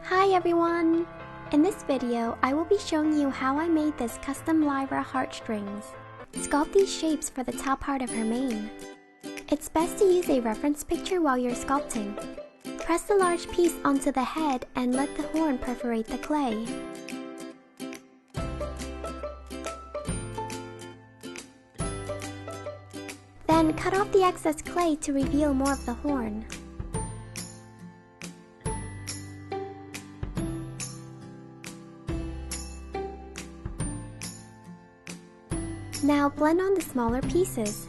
Hi everyone! In this video, I will be showing you how I made this custom Lyra Heartstrings. Sculpt these shapes for the top part of her mane. It's best to use a reference picture while you're sculpting. Press the large piece onto the head and let the horn perforate the clay. Then cut off the excess clay to reveal more of the horn. Now blend on the smaller pieces.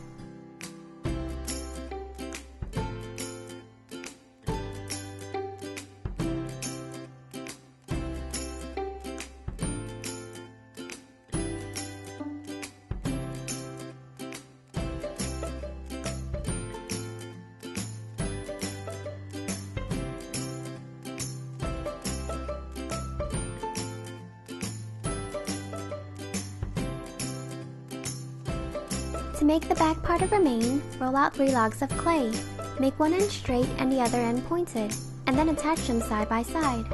To make the back part of her mane, roll out 3 logs of clay. Make one end straight and the other end pointed, and then attach them side by side.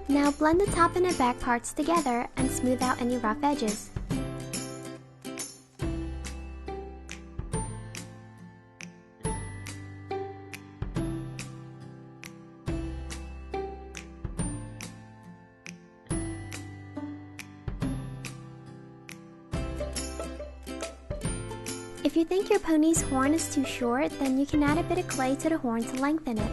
Now blend the top and the back parts together and smooth out any rough edges. If you think your pony's horn is too short, then you can add a bit of clay to the horn to lengthen it.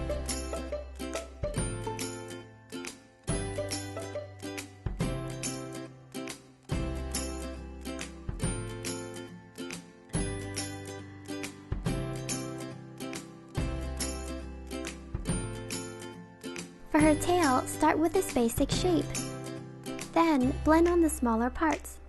For her tail, start with this basic shape. Then, blend on the smaller parts.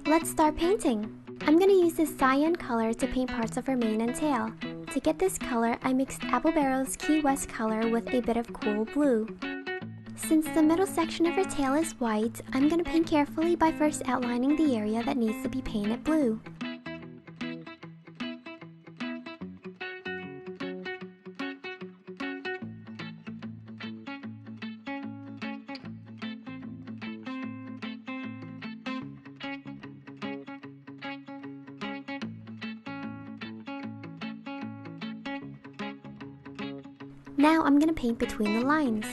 Let's start painting. I'm going to use this cyan color to paint parts of her mane and tail. To get this color, I mixed Apple Barrel's Key West color with a bit of cool blue. Since the middle section of her tail is white, I'm going to paint carefully by first outlining the area that needs to be painted blue. Now I'm going to paint between the lines.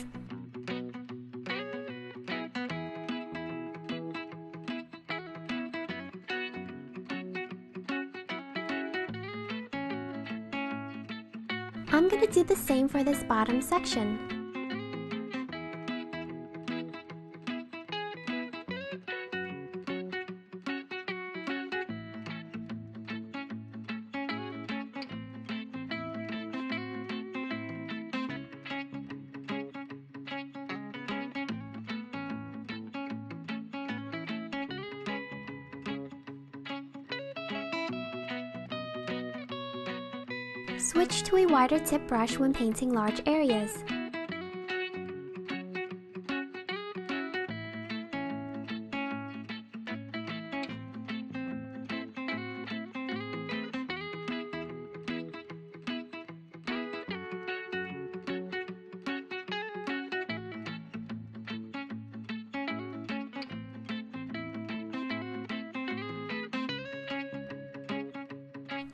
I'm going to do the same for this bottom section. Switch to a wider tip brush when painting large areas.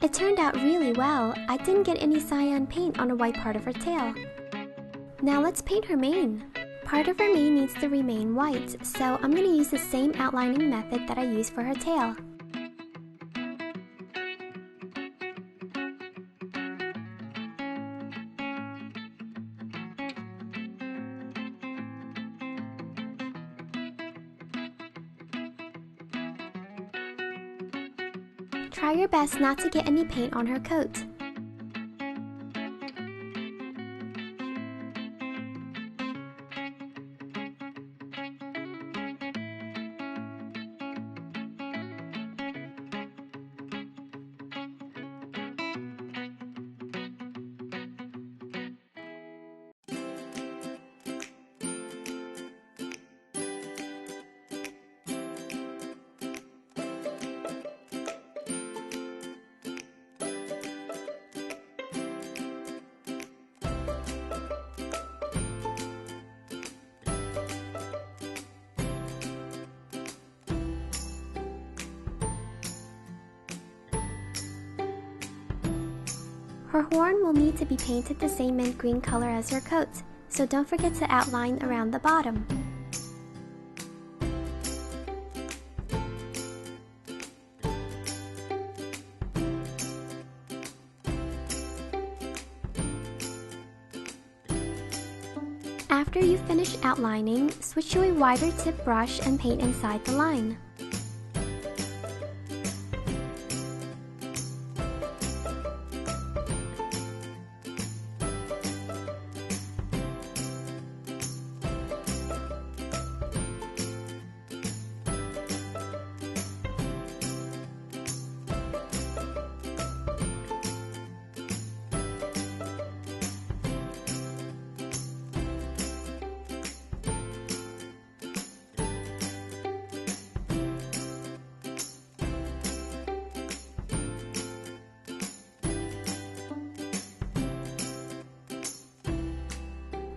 It turned out really well. I didn't get any cyan paint on the white part of her tail. Now let's paint her mane. Part of her mane needs to remain white, so I'm going to use the same outlining method that I used for her tail. Try your best not to get any paint on her coat. Her horn will need to be painted the same mint green color as her coat, so don't forget to outline around the bottom. After you finish outlining, switch to a wider tip brush and paint inside the line.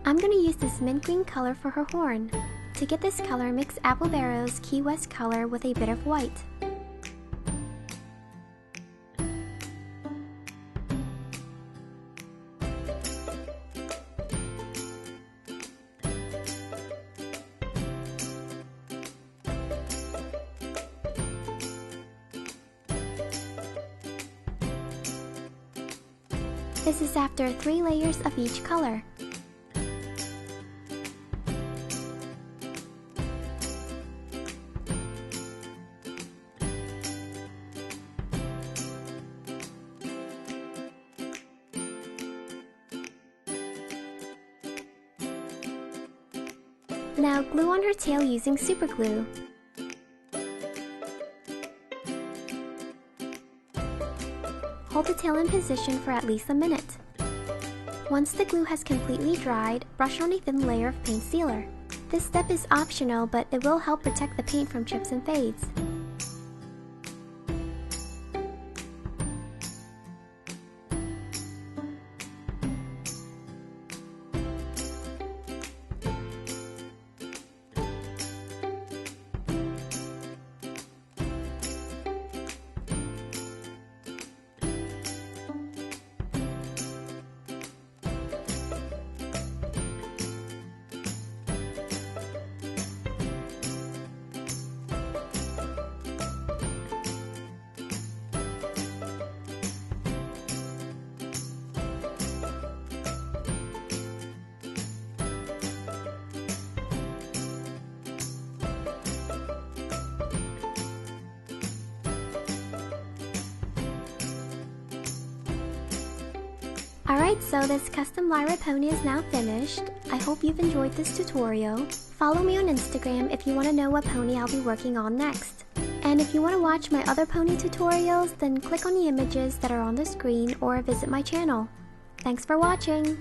I'm going to use this mint green color for her horn. To get this color, mix Apple Barrel's Key West color with a bit of white. This is after 3 layers of each color. Now glue on her tail using super glue. Hold the tail in position for at least a minute. Once the glue has completely dried, brush on a thin layer of paint sealer. This step is optional, but it will help protect the paint from chips and fades. Alright, so this custom Lyra pony is now finished. I hope you've enjoyed this tutorial. Follow me on Instagram if you want to know what pony I'll be working on next. And if you want to watch my other pony tutorials, then click on the images that are on the screen or visit my channel. Thanks for watching!